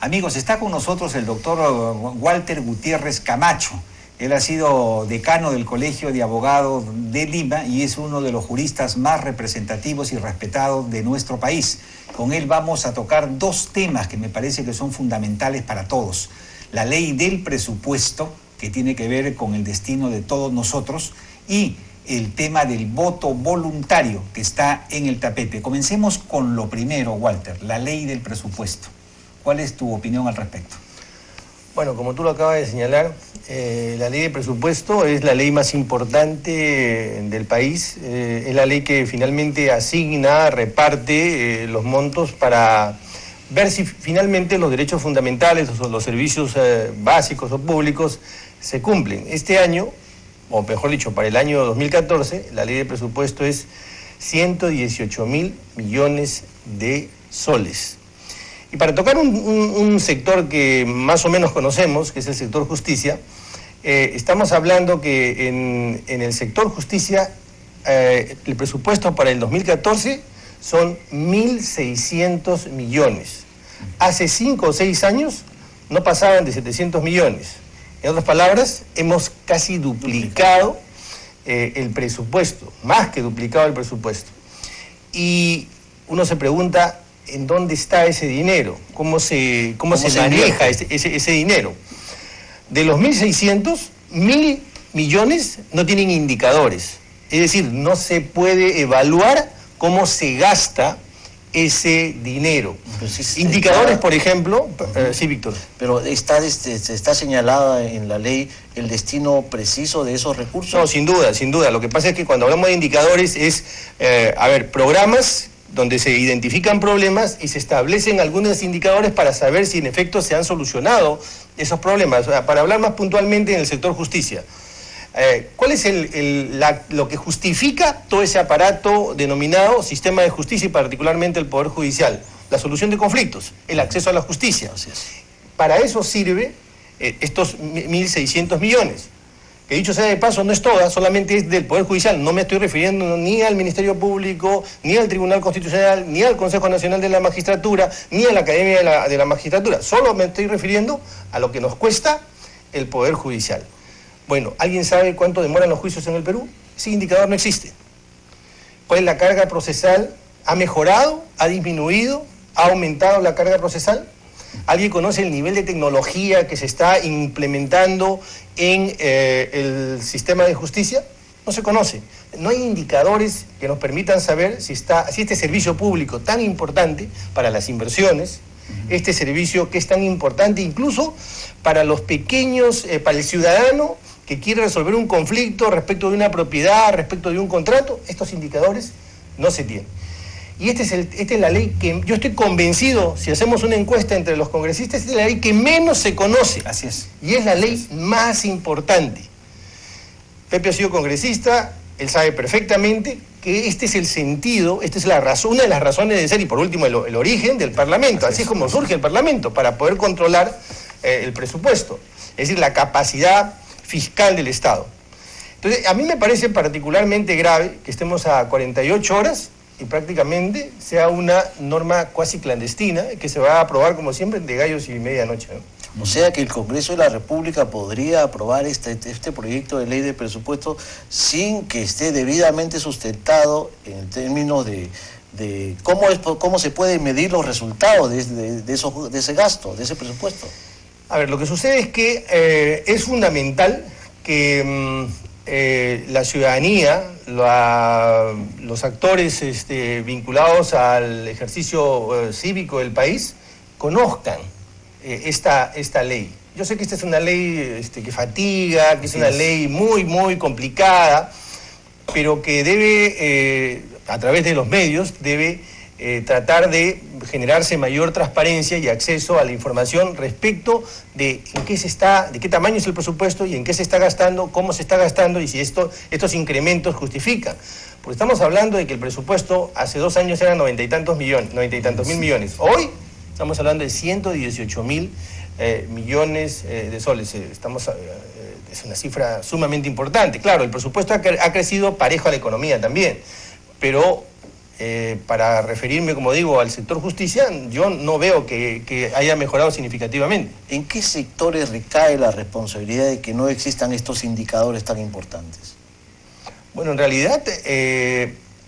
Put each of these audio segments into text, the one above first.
Amigos, está con nosotros el doctor Walter Gutiérrez Camacho. Él ha sido decano del Colegio de Abogados de Lima y es uno de los juristas más representativos y respetados de nuestro país. Con él vamos a tocar dos temas que me parece que son fundamentales para todos. La ley del presupuesto, que tiene que ver con el destino de todos nosotros, y el tema del voto voluntario que está en el tapete. Comencemos con lo primero, Walter, la ley del presupuesto. ¿Cuál es tu opinión al respecto? Bueno, como tú lo acabas de señalar, la ley de presupuesto es la ley más importante del país. Es la ley que finalmente asigna, reparte los montos para ver si finalmente los derechos fundamentales o los servicios básicos o públicos se cumplen. Este año, o mejor dicho, para el año 2014, la ley de presupuesto es 118.000 millones de soles. Y para tocar un sector que más o menos conocemos, que es el sector justicia, estamos hablando que en el sector justicia el presupuesto para el 2014 son 1.600 millones. Hace 5 o 6 años no pasaban de 700 millones. En otras palabras, hemos casi duplicado el presupuesto, más que duplicado el presupuesto. Y uno se pregunta, ¿en dónde está ese dinero? ¿Cómo se maneja ese dinero? De los 1.600, 1.000 millones no tienen indicadores. Es decir, no se puede evaluar cómo se gasta ese dinero. Indicadores, por ejemplo, sí, Víctor. Pero está señalado en la ley el destino preciso de esos recursos. No, sin duda, sin duda. Lo que pasa es que cuando hablamos de indicadores es, programas donde se identifican problemas y se establecen algunos indicadores para saber si en efecto se han solucionado esos problemas. O sea, para hablar más puntualmente en el sector justicia, ¿cuál es lo que justifica todo ese aparato denominado sistema de justicia y particularmente el Poder Judicial? La solución de conflictos, el acceso a la justicia. Para eso sirve estos 1.600 millones. Que dicho sea de paso, no es toda, solamente es del Poder Judicial. No me estoy refiriendo ni al Ministerio Público, ni al Tribunal Constitucional, ni al Consejo Nacional de la Magistratura, ni a la Academia de la Magistratura. Solo me estoy refiriendo a lo que nos cuesta el Poder Judicial. Bueno, ¿alguien sabe cuánto demoran los juicios en el Perú? Ese indicador no existe. ¿Cuál es la carga procesal? ¿Ha mejorado? ¿Ha disminuido? ¿Ha aumentado la carga procesal? ¿Alguien conoce el nivel de tecnología que se está implementando en el sistema de justicia? No se conoce. No hay indicadores que nos permitan saber si este servicio público tan importante para las inversiones, este servicio que es tan importante incluso para los pequeños, para el ciudadano que quiere resolver un conflicto respecto de una propiedad, respecto de un contrato, estos indicadores no se tienen. Y esta es la ley que yo estoy convencido, si hacemos una encuesta entre los congresistas, esta es la ley que menos se conoce. Así es. Y es la ley más importante. Pepe ha sido congresista, él sabe perfectamente que este es el sentido, esta es la razón, una de las razones de ser, y por último el origen del Parlamento. Así es como surge el Parlamento, para poder controlar el presupuesto. Es decir, la capacidad fiscal del Estado. Entonces, a mí me parece particularmente grave que estemos a 48 horas y prácticamente sea una norma cuasi clandestina que se va a aprobar, como siempre, de gallos y medianoche, ¿no? O sea que el Congreso de la República podría aprobar este proyecto de ley de presupuesto sin que esté debidamente sustentado en términos de cómo se pueden medir los resultados de ese gasto, de ese presupuesto. A ver, lo que sucede es que es fundamental que la ciudadanía, los actores vinculados al ejercicio cívico del país, conozcan esta ley. Yo sé que esta es una ley que fatiga, que es una ley muy, muy complicada, pero que debe, a través de los medios, debe tratar de generarse mayor transparencia y acceso a la información respecto de de qué tamaño es el presupuesto y en qué se está gastando, cómo se está gastando y si estos incrementos justifican. Porque estamos hablando de que el presupuesto hace 2 años era 90 y tantos mil millones. Hoy estamos hablando de 118.000 millones de soles. Es una cifra sumamente importante. Claro, el presupuesto ha crecido parejo a la economía también, pero para referirme, como digo, al sector justicia, yo no veo que haya mejorado significativamente. ¿En qué sectores recae la responsabilidad de que no existan estos indicadores tan importantes? Bueno, en realidad,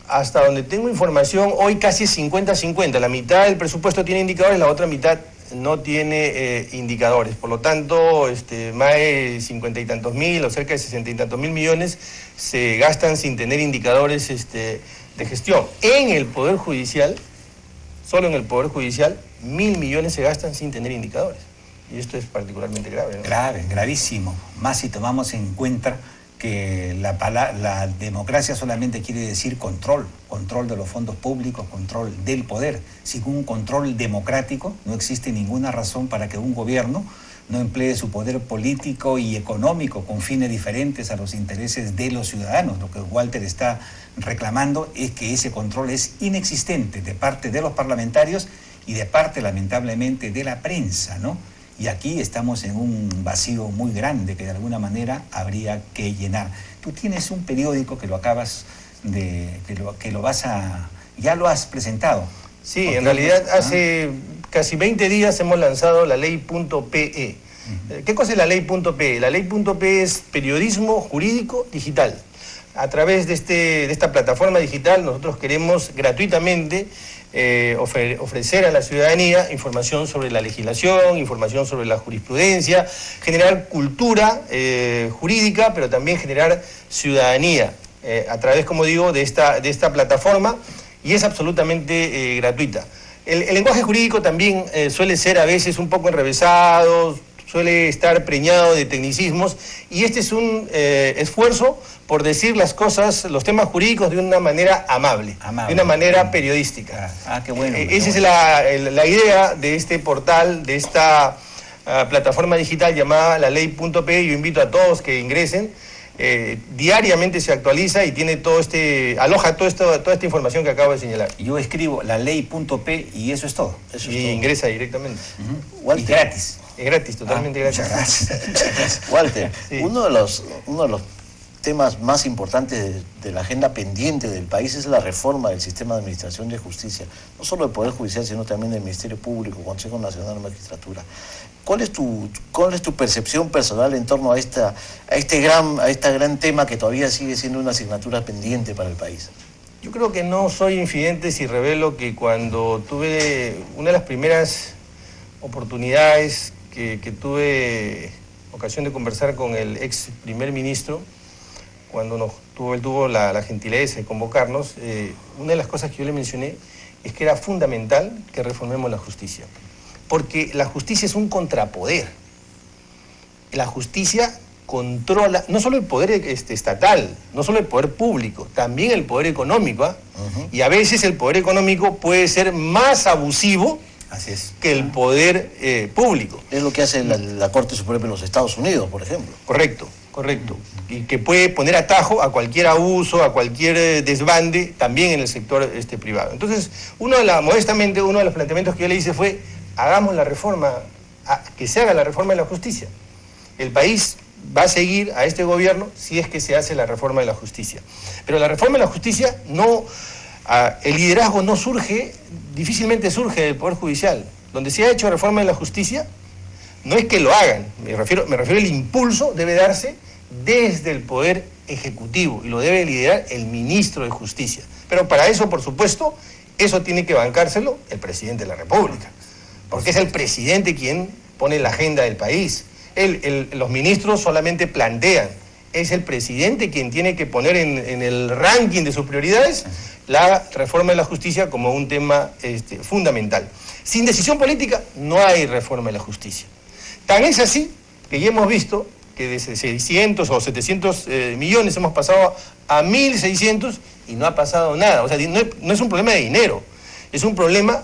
hasta donde tengo información, hoy casi es 50-50. La mitad del presupuesto tiene indicadores, la otra mitad no tiene indicadores. Por lo tanto, más de 50 y tantos mil o cerca de 60 y tantos mil millones se gastan sin tener indicadores de gestión. En el Poder Judicial, solo en el Poder Judicial, 1.000 millones se gastan sin tener indicadores. Y esto es particularmente grave, ¿no? Grave, gravísimo. Más si tomamos en cuenta que la democracia solamente quiere decir control de los fondos públicos, control del poder. Sin un control democrático no existe ninguna razón para que un gobierno no emplee su poder político y económico con fines diferentes a los intereses de los ciudadanos. Lo que Walter está reclamando es que ese control es inexistente de parte de los parlamentarios y de parte, lamentablemente, de la prensa, ¿no? Y aquí estamos en un vacío muy grande que de alguna manera habría que llenar. Tú tienes un periódico que lo acabas de... ya lo has presentado. Sí, en realidad hace casi 20 días hemos lanzado la ley.pe. ¿Qué cosa es la ley.pe? La ley.pe es periodismo jurídico digital. A través de esta plataforma digital nosotros queremos gratuitamente ofrecer a la ciudadanía información sobre la legislación, información sobre la jurisprudencia, generar cultura jurídica, pero también generar ciudadanía a través, como digo, de esta plataforma, y es absolutamente gratuita. El lenguaje jurídico también suele ser a veces un poco enrevesado, suele estar preñado de tecnicismos, y este es un esfuerzo por decir las cosas, los temas jurídicos de una manera amable. De una manera periodística. Qué bueno. Esa es la idea de este portal, de esta plataforma digital llamada la ley.pe. Yo invito a todos que ingresen. Diariamente se actualiza y tiene aloja toda esta información que acabo de señalar. Yo escribo la ley.p y eso es todo. Ingresa directamente. Y gratis. Es gratis, totalmente gratis. Muchas gracias. Walter, Sí. uno de los temas más importantes de la agenda pendiente del país es la reforma del sistema de administración de justicia, no solo del Poder Judicial, sino también del Ministerio Público, Consejo Nacional de Magistratura. ¿Cuál es tu percepción personal en torno a este gran tema que todavía sigue siendo una asignatura pendiente para el país? Yo creo que no soy infidente si revelo que cuando tuve una de las primeras oportunidades que tuve ocasión de conversar con el ex primer ministro, cuando él tuvo la gentileza de convocarnos, una de las cosas que yo le mencioné es que era fundamental que reformemos la justicia, porque la justicia es un contrapoder. La justicia controla no solo el poder estatal, no solo el poder público, también el poder económico, y a veces el poder económico puede ser más abusivo que el poder público. Es lo que hace la Corte Suprema de los Estados Unidos, por ejemplo. Correcto. Y que puede poner atajo a cualquier abuso, a cualquier desbande, también en el sector privado. Entonces, modestamente, uno de los planteamientos que yo le hice fue: hagamos la reforma, que se haga la reforma de la justicia. El país va a seguir a este gobierno si es que se hace la reforma de la justicia. Pero la reforma de la justicia el liderazgo no difícilmente surge del Poder Judicial. Donde se ha hecho reforma de la justicia, no es que lo hagan, me refiero al impulso debe darse desde el Poder Ejecutivo y lo debe liderar el ministro de Justicia. Pero para eso, por supuesto, eso tiene que bancárselo el presidente de la República, porque es el presidente quien pone la agenda del país. Los ministros solamente plantean, es el presidente quien tiene que poner en el ranking de sus prioridades la reforma de la justicia como un tema fundamental. Sin decisión política no hay reforma de la justicia. Tan es así que ya hemos visto que de 600 o 700 millones hemos pasado a 1.600 y no ha pasado nada. O sea, no es un problema de dinero, es un problema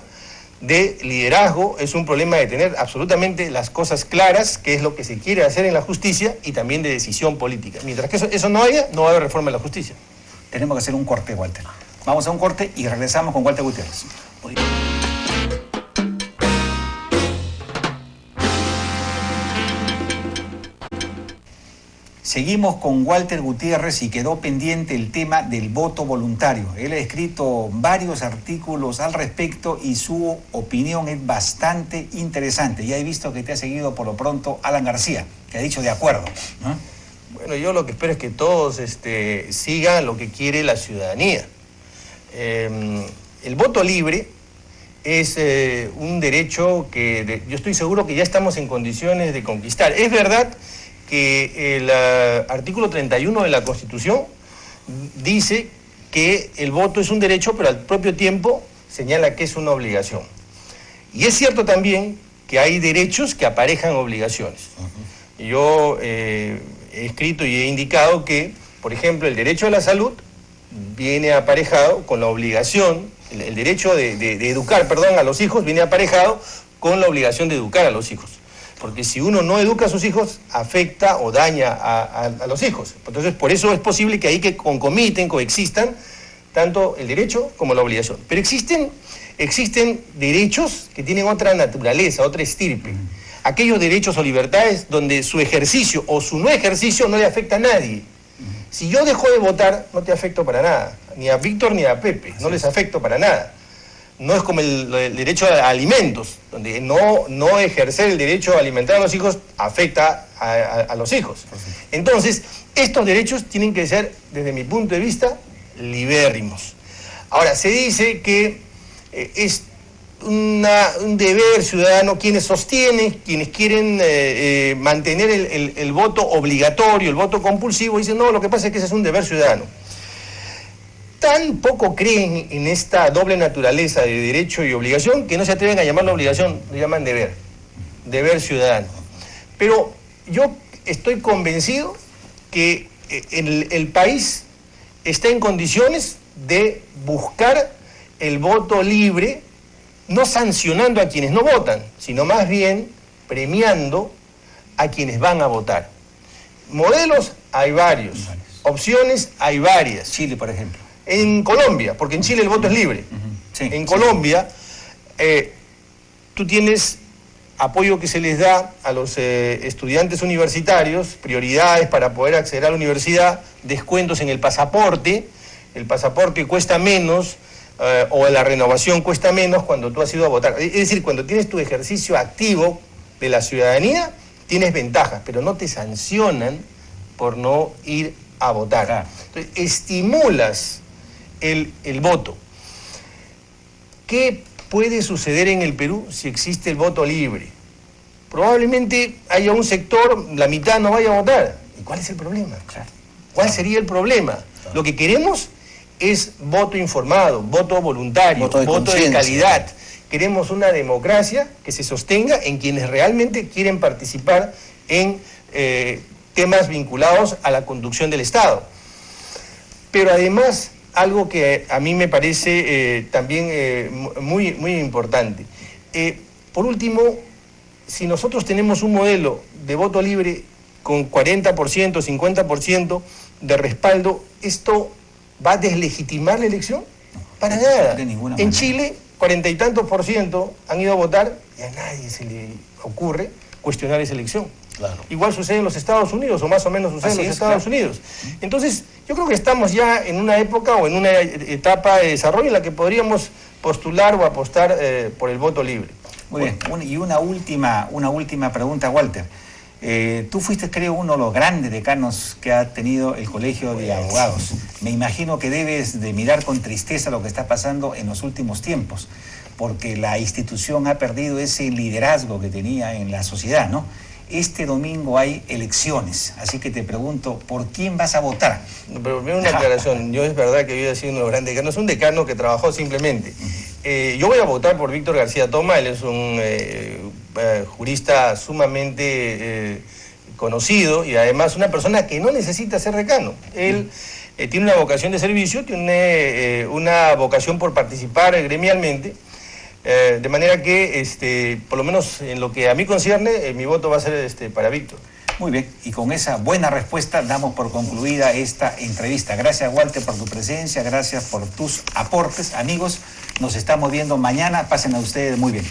de liderazgo, es un problema de tener absolutamente las cosas claras, que es lo que se quiere hacer en la justicia, y también de decisión política. Mientras que eso no haya, no va a haber reforma de la justicia. Tenemos que hacer un corte, Walter. Vamos a un corte y regresamos con Walter Gutiérrez. Seguimos con Walter Gutiérrez y quedó pendiente el tema del voto voluntario. Él ha escrito varios artículos al respecto y su opinión es bastante interesante. Ya he visto que te ha seguido por lo pronto Alan García, que ha dicho de acuerdo, ¿no? Bueno, yo lo que espero es que todos sigan lo que quiere la ciudadanía. El voto libre es un derecho que yo estoy seguro que ya estamos en condiciones de conquistar. Es verdad que el artículo 31 de la Constitución dice que el voto es un derecho, pero al propio tiempo señala que es una obligación. Y es cierto también que hay derechos que aparejan obligaciones. Yo he escrito y he indicado que, por ejemplo, el derecho a la salud viene aparejado con la obligación, el derecho de educar, a los hijos viene aparejado con la obligación de educar a los hijos. Porque si uno no educa a sus hijos, afecta o daña a los hijos. Entonces, por eso es posible que ahí que concomiten, coexistan, tanto el derecho como la obligación. Pero existen derechos que tienen otra naturaleza, otra estirpe. Aquellos derechos o libertades donde su ejercicio o su no ejercicio no le afecta a nadie. Si yo dejo de votar, no te afecto para nada. Ni a Víctor ni a Pepe, no les afecto para nada. No es como el derecho a alimentos, donde no ejercer el derecho a alimentar a los hijos afecta a los hijos. Entonces, estos derechos tienen que ser, desde mi punto de vista, libérrimos. Ahora, se dice que es un deber ciudadano quienes quieren mantener el voto obligatorio, el voto compulsivo, dicen, no, lo que pasa es que ese es un deber ciudadano. Tan poco creen en esta doble naturaleza de derecho y obligación que no se atreven a llamarlo obligación, lo llaman deber ciudadano. Pero yo estoy convencido que el país está en condiciones de buscar el voto libre, no sancionando a quienes no votan, sino más bien premiando a quienes van a votar. Modelos hay varios, opciones hay varias. Chile, por ejemplo. En Colombia, porque en Chile el voto es libre. Sí, en Colombia, tú tienes apoyo que se les da a los estudiantes universitarios, prioridades para poder acceder a la universidad, descuentos en el pasaporte cuesta menos, o la renovación cuesta menos cuando tú has ido a votar. Es decir, cuando tienes tu ejercicio activo de la ciudadanía, tienes ventajas, pero no te sancionan por no ir a votar. Claro. Entonces, estimulas el voto. ¿Qué puede suceder en el Perú si existe el voto libre? Probablemente haya un sector, la mitad no vaya a votar. ¿Y cuál es el problema? ¿Cuál sería el problema? Lo que queremos es voto informado, voto voluntario, voto de calidad. Queremos una democracia que se sostenga en quienes realmente quieren participar en temas vinculados a la conducción del Estado. Pero además, algo que a mí me parece también muy, muy importante. Por último, si nosotros tenemos un modelo de voto libre con 40%, 50% de respaldo, ¿esto va a deslegitimar la elección? Para nada. De ninguna manera. En Chile, 40 y tantos % han ido a votar y a nadie se le ocurre cuestionar esa elección. Claro. Igual sucede en los Estados Unidos, o más o menos sucede en los Estados Unidos. Entonces, yo creo que estamos ya en una época o en una etapa de desarrollo en la que podríamos postular o apostar por el voto libre. Muy bien. Y una última pregunta, Walter. Tú fuiste, creo, uno de los grandes decanos que ha tenido el Colegio de Abogados. Me imagino que debes de mirar con tristeza lo que está pasando en los últimos tiempos, porque la institución ha perdido ese liderazgo que tenía en la sociedad, ¿no? Este domingo hay elecciones, así que te pregunto, ¿por quién vas a votar? No, pero primero una aclaración. Yo es verdad que yo he sido uno de los grandes decanos, un decano que trabajó simplemente. Yo voy a votar por Víctor García Toma. Él es un jurista sumamente conocido y además una persona que no necesita ser decano. Él tiene una vocación de servicio, tiene una vocación por participar gremialmente. De manera que, por lo menos en lo que a mí concierne, mi voto va a ser para Víctor. Muy bien, y con esa buena respuesta damos por concluida esta entrevista. Gracias, Walter, por tu presencia, gracias por tus aportes. Amigos, nos estamos viendo mañana. Pasen a ustedes muy bien.